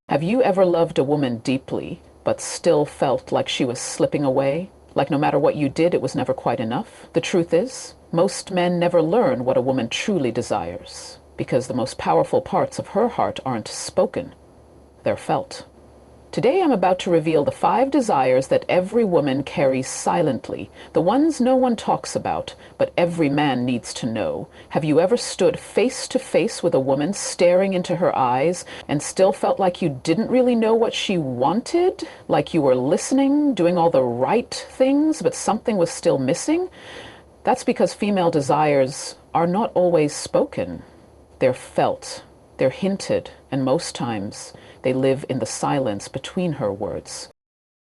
Have you ever loved a woman deeply, but still felt like she was slipping away? Like no matter what you did, it was never quite enough? The truth is, most men never learn what a woman truly desires, because the most powerful parts of her heart aren't spoken, they're felt. Today I'm about to reveal the 5 desires that every woman carries silently, the ones no one talks about, but every man needs to know. Have you ever stood face to face with a woman staring into her eyes and still felt like you didn't really know what she wanted? Like you were listening, doing all the right things, but something was still missing? That's because female desires are not always spoken. They're felt, they're hinted, and most times they live in the silence between her words.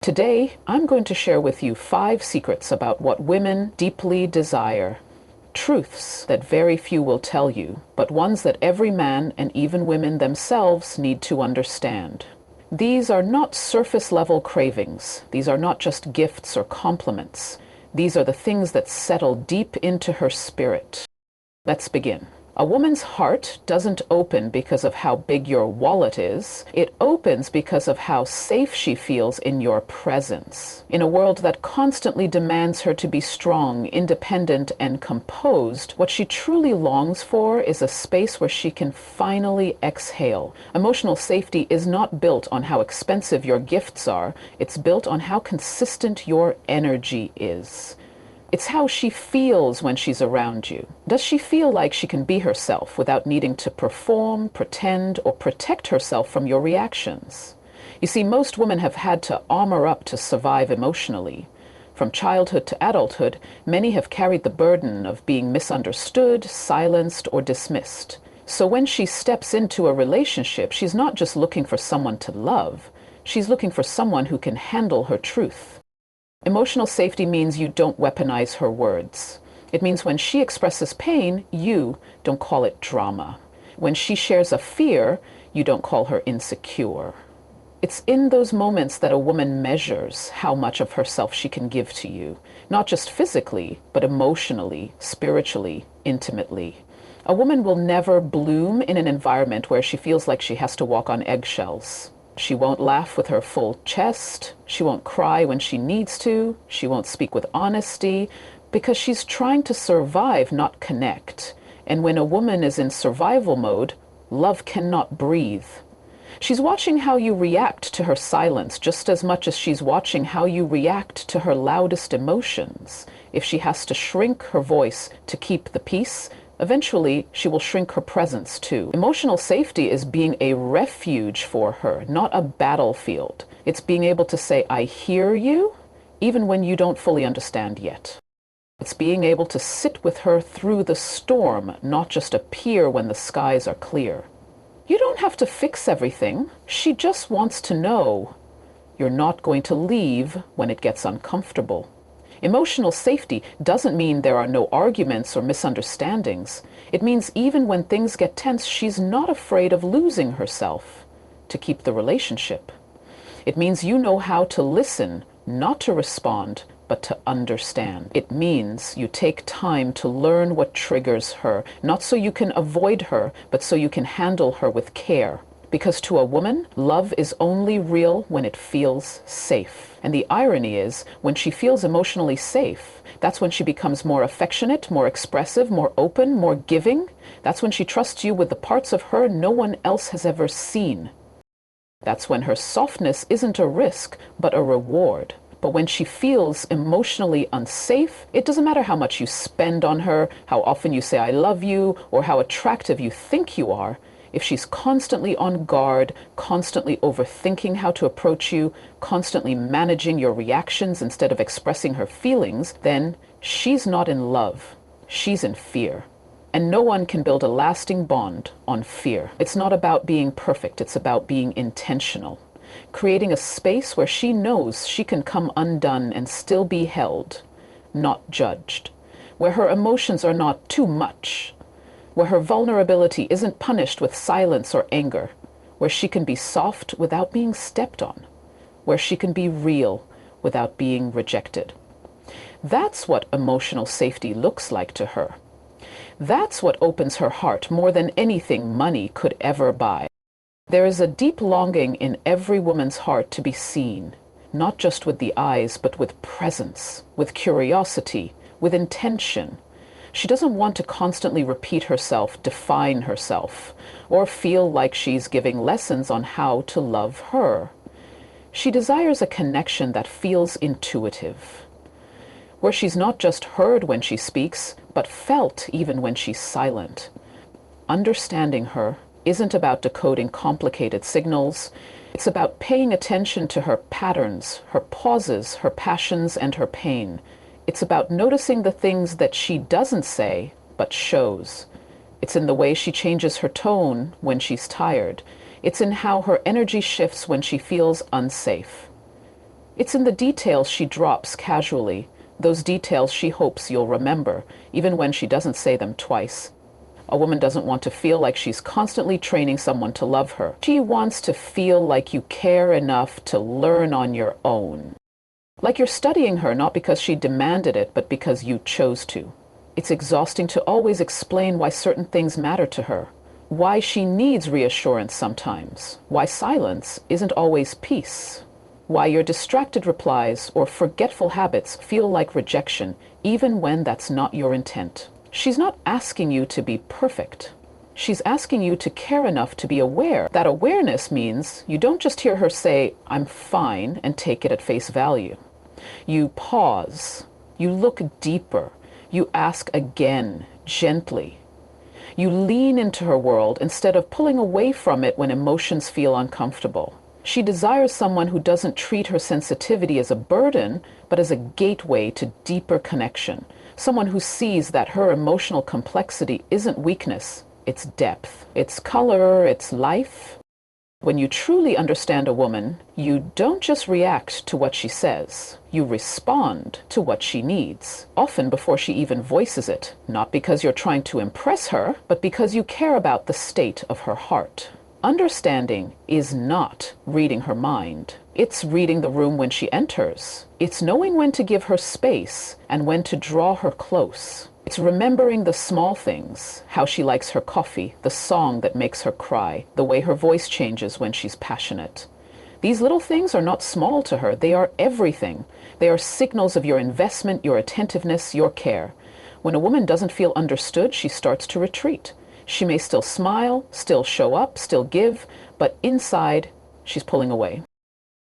Today, I'm going to share with you 5 secrets about what women deeply desire. Truths that very few will tell you, but ones that every man and even women themselves need to understand. These are not surface-level cravings. These are not just gifts or compliments. These are the things that settle deep into her spirit. Let's begin. A woman's heart doesn't open because of how big your wallet is. It opens because of how safe she feels in your presence. In a world that constantly demands her to be strong, independent, and composed, what she truly longs for is a space where she can finally exhale. Emotional safety is not built on how expensive your gifts are. It's built on how consistent your energy is. It's how she feels when she's around you. Does she feel like she can be herself without needing to perform, pretend, or protect herself from your reactions? You see, most women have had to armor up to survive emotionally. From childhood to adulthood, many have carried the burden of being misunderstood, silenced, or dismissed. So when she steps into a relationship, she's not just looking for someone to love. She's looking for someone who can handle her truth. Emotional safety means you don't weaponize her words. It means when she expresses pain, you don't call it drama. When she shares a fear, you don't call her insecure. It's in those moments that a woman measures how much of herself she can give to you, not just physically, but emotionally, spiritually, intimately. A woman will never bloom in an environment where she feels like she has to walk on eggshells. She won't laugh with her full chest. She won't cry when she needs to. She won't speak with honesty because she's trying to survive, not connect. And when a woman is in survival mode, love cannot breathe. She's watching how you react to her silence just as much as she's watching how you react to her loudest emotions. If she has to shrink her voice to keep the peace, eventually, she will shrink her presence too. Emotional safety is being a refuge for her, not a battlefield. It's being able to say, I hear you, even when you don't fully understand yet. It's being able to sit with her through the storm, not just appear when the skies are clear. You don't have to fix everything. She just wants to know you're not going to leave when it gets uncomfortable. Emotional safety doesn't mean there are no arguments or misunderstandings. It means even when things get tense, she's not afraid of losing herself to keep the relationship. It means you know how to listen, not to respond, but to understand. It means you take time to learn what triggers her, not so you can avoid her, but so you can handle her with care. Because to a woman, love is only real when it feels safe. And the irony is, when she feels emotionally safe, that's when she becomes more affectionate, more expressive, more open, more giving. That's when she trusts you with the parts of her no one else has ever seen. That's when her softness isn't a risk, but a reward. But when she feels emotionally unsafe, it doesn't matter how much you spend on her, how often you say I love you, or how attractive you think you are. If she's constantly on guard, constantly overthinking how to approach you, constantly managing your reactions instead of expressing her feelings, then she's not in love. She's in fear. And no one can build a lasting bond on fear. It's not about being perfect. It's about being intentional. Creating a space where she knows she can come undone and still be held, not judged. Where her emotions are not too much. Where her vulnerability isn't punished with silence or anger, where she can be soft without being stepped on, where she can be real without being rejected. That's what emotional safety looks like to her. That's what opens her heart more than anything money could ever buy. There is a deep longing in every woman's heart to be seen, not just with the eyes, but with presence, with curiosity, with intention. She doesn't want to constantly repeat herself, define herself, or feel like she's giving lessons on how to love her. She desires a connection that feels intuitive, where she's not just heard when she speaks, but felt even when she's silent. Understanding her isn't about decoding complicated signals. It's about paying attention to her patterns, her pauses, her passions, and her pain. It's about noticing the things that she doesn't say, but shows. It's in the way she changes her tone when she's tired. It's in how her energy shifts when she feels unsafe. It's in the details she drops casually, those details she hopes you'll remember, even when she doesn't say them twice. A woman doesn't want to feel like she's constantly training someone to love her. She wants to feel like you care enough to learn on your own. Like you're studying her not because she demanded it, but because you chose to. It's exhausting to always explain why certain things matter to her, why she needs reassurance sometimes, why silence isn't always peace, why your distracted replies or forgetful habits feel like rejection, even when that's not your intent. She's not asking you to be perfect. She's asking you to care enough to be aware. That awareness means you don't just hear her say, "I'm fine," and take it at face value. You pause. You look deeper. You ask again, gently. You lean into her world instead of pulling away from it when emotions feel uncomfortable. She desires someone who doesn't treat her sensitivity as a burden, but as a gateway to deeper connection. Someone who sees that her emotional complexity isn't weakness, it's depth, it's color, it's life. When you truly understand a woman, you don't just react to what she says. You respond to what she needs, often before she even voices it, not because you're trying to impress her, but because you care about the state of her heart. Understanding is not reading her mind. It's reading the room when she enters. It's knowing when to give her space and when to draw her close. It's remembering the small things, how she likes her coffee, the song that makes her cry, the way her voice changes when she's passionate. These little things are not small to her. They are everything. They are signals of your investment, your attentiveness, your care. When a woman doesn't feel understood, she starts to retreat. She may still smile, still show up, still give, but inside, she's pulling away.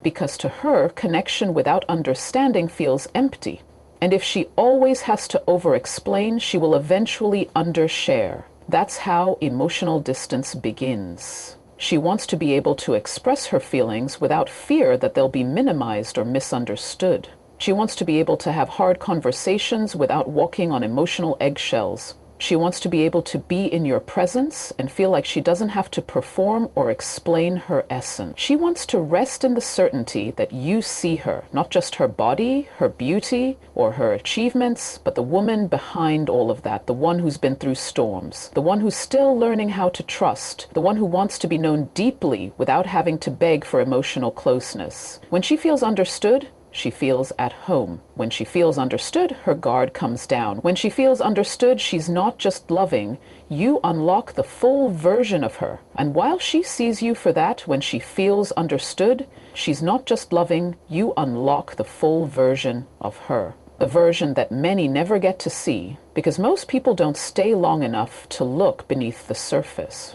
Because to her, connection without understanding feels empty. And if she always has to over-explain, she will eventually undershare. That's how emotional distance begins. She wants to be able to express her feelings without fear that they'll be minimized or misunderstood. She wants to be able to have hard conversations without walking on emotional eggshells. She wants to be able to be in your presence and feel like she doesn't have to perform or explain her essence. She wants to rest in the certainty that you see her, not just her body, her beauty, or her achievements, but the woman behind all of that, the one who's been through storms, the one who's still learning how to trust, the one who wants to be known deeply without having to beg for emotional closeness. When she feels understood, she feels at home. When she feels understood, her guard comes down. When she feels understood, she's not just loving. You unlock the full version of her. And while she sees you for that, when she feels understood, she's not just loving. You unlock the full version of her. The version that many never get to see, because most people don't stay long enough to look beneath the surface.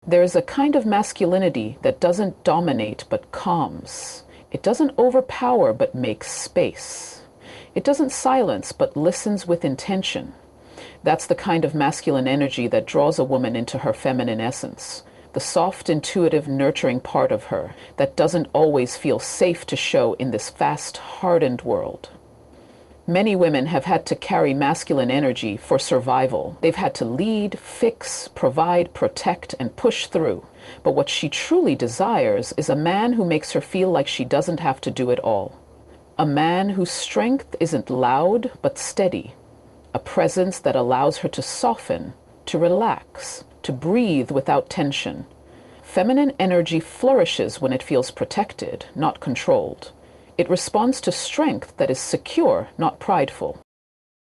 There is a kind of masculinity that doesn't dominate but calms. It doesn't overpower but makes space. It doesn't silence but listens with intention. That's the kind of masculine energy that draws a woman into her feminine essence. The soft, intuitive, nurturing part of her that doesn't always feel safe to show in this fast, hardened world. Many women have had to carry masculine energy for survival. They've had to lead, fix, provide, protect, and push through. But what she truly desires is a man who makes her feel like she doesn't have to do it all. A man whose strength isn't loud but steady. A presence that allows her to soften, to relax, to breathe without tension. Feminine energy flourishes when it feels protected, not controlled. It responds to strength that is secure, not prideful.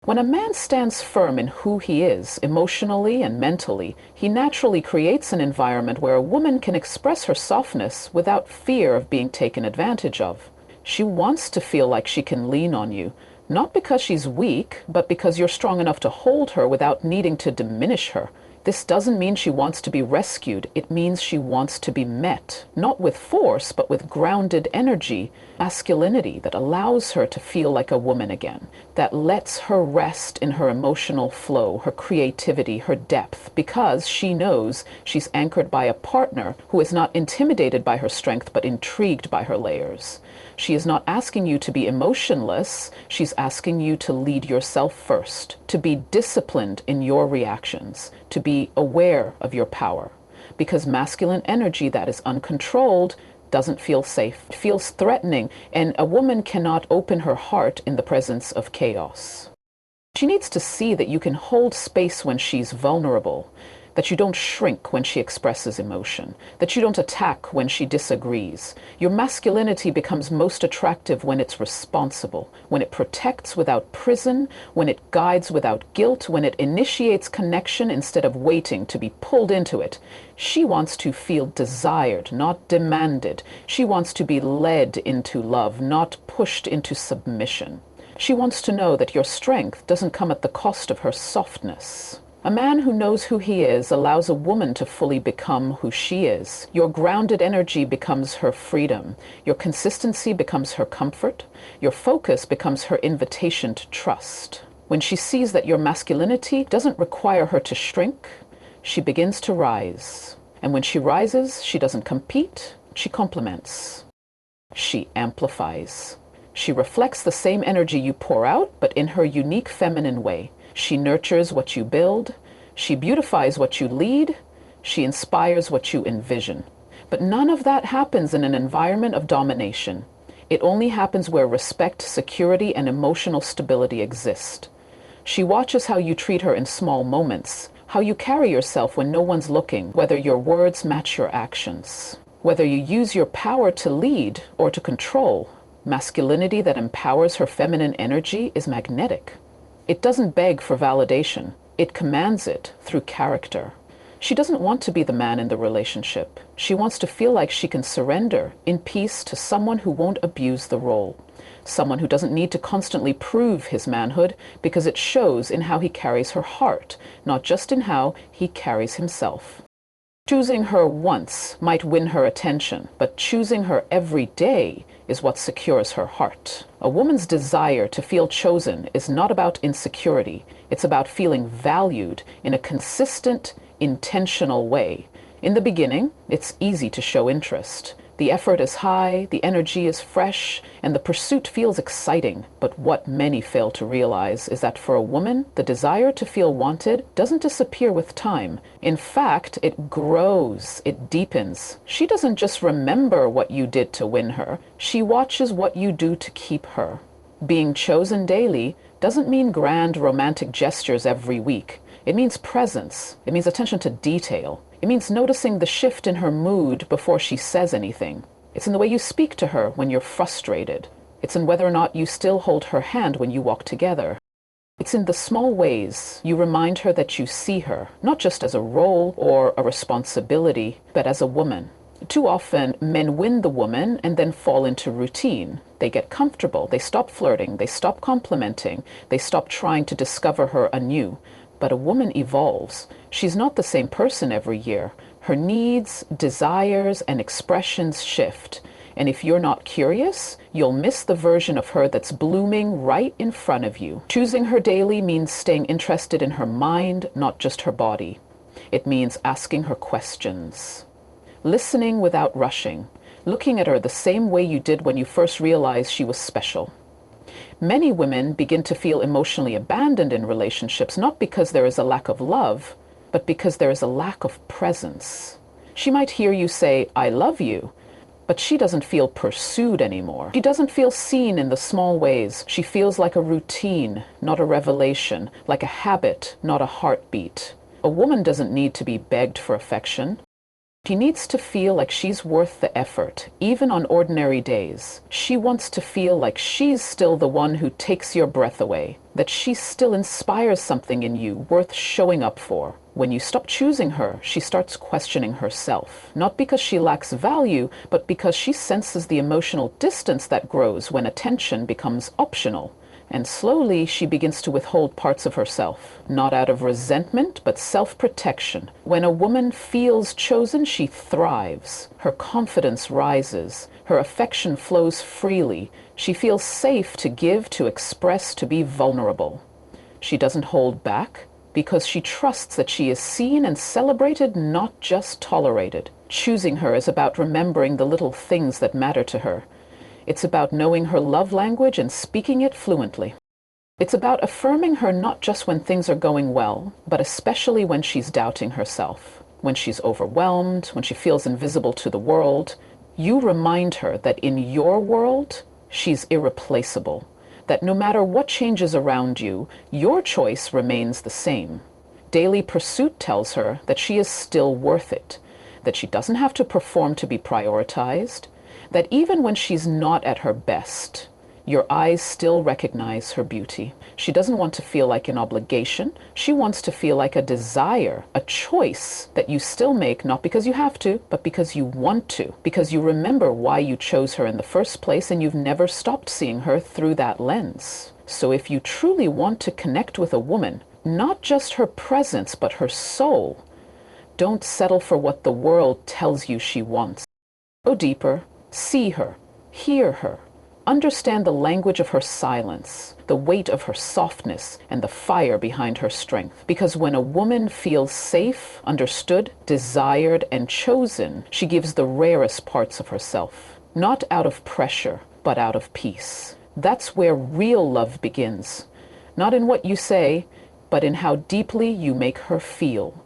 When a man stands firm in who he is, emotionally and mentally, he naturally creates an environment where a woman can express her softness without fear of being taken advantage of. She wants to feel like she can lean on you, not because she's weak, but because you're strong enough to hold her without needing to diminish her. This doesn't mean she wants to be rescued. It means she wants to be met, not with force, but with grounded energy, masculinity that allows her to feel like a woman again, that lets her rest in her emotional flow, her creativity, her depth, because she knows she's anchored by a partner who is not intimidated by her strength, but intrigued by her layers. She is not asking you to be emotionless. She's asking you to lead yourself first, to be disciplined in your reactions, to be aware of your power. Because masculine energy that is uncontrolled doesn't feel safe. It feels threatening, and a woman cannot open her heart in the presence of chaos. She needs to see that you can hold space when she's vulnerable, that you don't shrink when she expresses emotion, that you don't attack when she disagrees. Your masculinity becomes most attractive when it's responsible, when it protects without prison, when it guides without guilt, when it initiates connection instead of waiting to be pulled into it. She wants to feel desired, not demanded. She wants to be led into love, not pushed into submission. She wants to know that your strength doesn't come at the cost of her softness. A man who knows who he is allows a woman to fully become who she is. Your grounded energy becomes her freedom. Your consistency becomes her comfort. Your focus becomes her invitation to trust. When she sees that your masculinity doesn't require her to shrink, she begins to rise. And when she rises, she doesn't compete, she complements. She amplifies. She reflects the same energy you pour out, but in her unique feminine way. She nurtures what you build. She beautifies what you lead. She inspires what you envision. But none of that happens in an environment of domination. It only happens where respect, security, and emotional stability exist. She watches how you treat her in small moments, how you carry yourself when no one's looking, whether your words match your actions, whether you use your power to lead or to control. Masculinity that empowers her feminine energy is magnetic. It doesn't beg for validation. It commands it through character. She doesn't want to be the man in the relationship. She wants to feel like she can surrender in peace to someone who won't abuse the role. Someone who doesn't need to constantly prove his manhood because it shows in how he carries her heart, not just in how he carries himself. Choosing her once might win her attention, but choosing her every day is what secures her heart. A woman's desire to feel chosen is not about insecurity. It's about feeling valued in a consistent, intentional way. In the beginning, it's easy to show interest. The effort is high, the energy is fresh, and the pursuit feels exciting. But what many fail to realize is that for a woman, the desire to feel wanted doesn't disappear with time. In fact, it grows, it deepens. She doesn't just remember what you did to win her. She watches what you do to keep her. Being chosen daily doesn't mean grand romantic gestures every week. It means presence. It means attention to detail. It means noticing the shift in her mood before she says anything. It's in the way you speak to her when you're frustrated. It's in whether or not you still hold her hand when you walk together. It's in the small ways you remind her that you see her, not just as a role or a responsibility, but as a woman. Too often, men win the woman and then fall into routine. They get comfortable, they stop flirting, they stop complimenting, they stop trying to discover her anew. But a woman evolves. She's not the same person every year. Her needs, desires, and expressions shift. And if you're not curious, you'll miss the version of her that's blooming right in front of you. Choosing her daily means staying interested in her mind, not just her body. It means asking her questions. Listening without rushing. Looking at her the same way you did when you first realized she was special. Many women begin to feel emotionally abandoned in relationships, not because there is a lack of love, but because there is a lack of presence. She might hear you say, "I love you," but she doesn't feel pursued anymore. She doesn't feel seen in the small ways. She feels like a routine, not a revelation, like a habit, not a heartbeat. A woman doesn't need to be begged for affection. She needs to feel like she's worth the effort, even on ordinary days. She wants to feel like she's still the one who takes your breath away, that she still inspires something in you worth showing up for. When you stop choosing her, she starts questioning herself, not because she lacks value, but because she senses the emotional distance that grows when attention becomes optional. And slowly she begins to withhold parts of herself, not out of resentment, but self-protection. When a woman feels chosen, she thrives. Her confidence rises. Her affection flows freely. She feels safe to give, to express, to be vulnerable. She doesn't hold back because she trusts that she is seen and celebrated, not just tolerated. Choosing her is about remembering the little things that matter to her. It's about knowing her love language and speaking it fluently. It's about affirming her not just when things are going well, but especially when she's doubting herself, when she's overwhelmed, when she feels invisible to the world. You remind her that in your world, she's irreplaceable, that no matter what changes around you, your choice remains the same. Daily pursuit tells her that she is still worth it, that she doesn't have to perform to be prioritized, that even when she's not at her best, your eyes still recognize her beauty. She doesn't want to feel like an obligation. She wants to feel like a desire, a choice that you still make, not because you have to, but because you want to, because you remember why you chose her in the first place and you've never stopped seeing her through that lens. So if you truly want to connect with a woman, not just her presence, but her soul, don't settle for what the world tells you she wants. Go deeper. See her, hear her, understand the language of her silence, the weight of her softness, and the fire behind her strength. Because when a woman feels safe, understood, desired, and chosen, she gives the rarest parts of herself, not out of pressure, but out of peace. That's where real love begins, not in what you say, but in how deeply you make her feel.